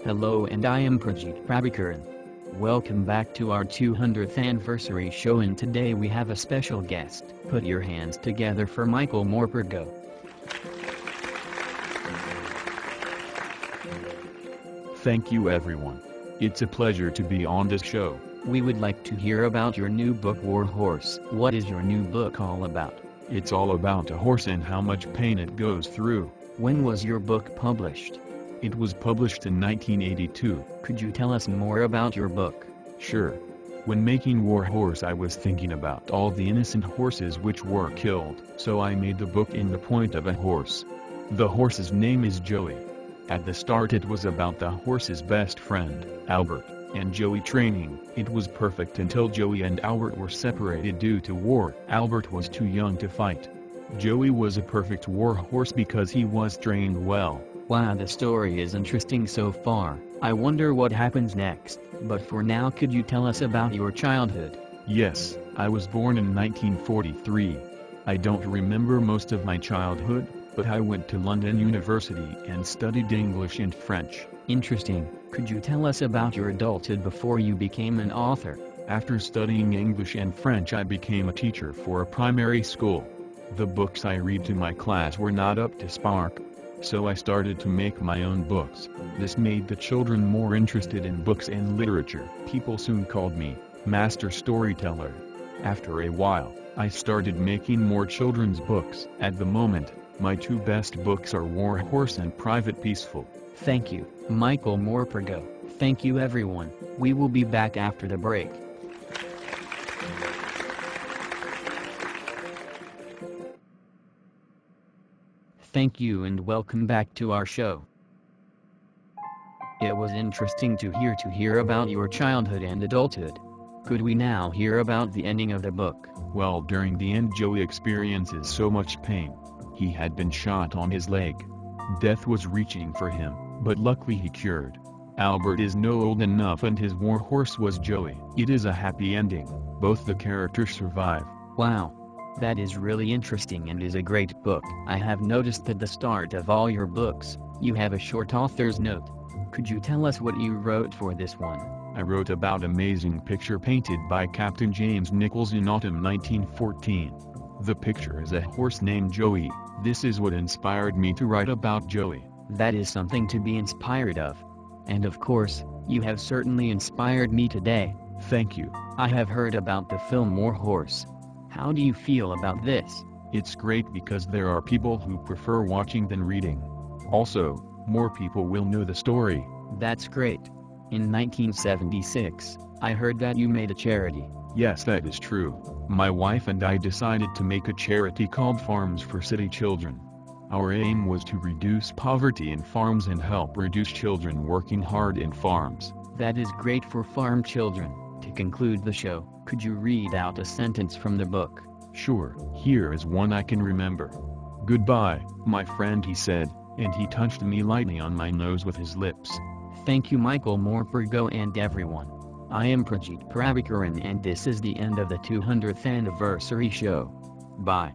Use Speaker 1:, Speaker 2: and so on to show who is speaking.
Speaker 1: Hello, and I am Prajit Prabhakaran. Welcome back to our 200th anniversary show, and today we have a special guest. Put your hands together for Michael Morpurgo.
Speaker 2: Thank you, everyone. It's a pleasure to be on this show.
Speaker 1: We would like to hear about your new book, War Horse. What is your new book all about?
Speaker 2: It's all about a horse and how much pain it goes through.
Speaker 1: When was your book published?
Speaker 2: It was published in 1982.
Speaker 1: Could you tell us more about your book?
Speaker 2: Sure. When making War Horse, I was thinking about all the innocent horses which were killed, so I made the book in the point of a horse. The horse's name is Joey. At the start it was about the horse's best friend, Albert, and Joey training. It was perfect until Joey and Albert were separated due to war. Albert was too young to fight. Joey was a perfect war horse because he was trained well.
Speaker 1: Wow, the story is interesting so far. I wonder what happens next, but for now, could you tell us about your childhood?
Speaker 2: Yes, I was born in 1943. I don't remember most of my childhood, but I went to London University and studied English and French.
Speaker 1: Interesting. Could you tell us about your adulthood before you became an author?
Speaker 2: After studying English and French, I became a teacher for a primary school. The books I read to my class were not up to spark, so I started to make my own books. This made the children more interested in books and literature. People soon called me Master Storyteller. After a while, I started making more children's books. At the moment, my two best books are War Horse and Private Peaceful.
Speaker 1: Thank you, Michael Morpurgo. Thank you, everyone. We will be back after the break. Thank you and welcome back to our show. It was interesting to hear about your childhood and adulthood. Could we now hear about the ending of the book?
Speaker 2: Well, during the end, Joey experiences so much pain. He had been shot on his leg. Death was reaching for him, but luckily he cured. Albert is no old enough and his war horse was Joey. It is a happy ending. Both the characters survive.
Speaker 1: Wow. That is really interesting and is a great book. I have noticed at the start of all your books, you have a short author's note. Could you tell us what you wrote for this one?
Speaker 2: I wrote about amazing picture painted by Captain James Nichols in autumn 1914. The picture is a horse named Joey. This is what inspired me to write about Joey.
Speaker 1: That is something to be inspired of. And of course, you have certainly inspired me today.
Speaker 2: Thank you.
Speaker 1: I have heard about the film War Horse. How do you feel about this?
Speaker 2: It's great because there are people who prefer watching than reading. Also, more people will know the story.
Speaker 1: That's great. In 1976, I heard that you made a charity.
Speaker 2: Yes, that is true. My wife and I decided to make a charity called Farms for City Children. Our aim was to reduce poverty in farms and help reduce children working hard in farms.
Speaker 1: That is great for farm children. To conclude the show, could you read out a sentence from the book?
Speaker 2: Sure, here is one I can remember. "Goodbye, my friend," he said, and he touched me lightly on my nose with his lips.
Speaker 1: Thank you, Michael Morpurgo, and everyone. I am Prajit Prabhakaran, and this is the end of the 200th anniversary show. Bye.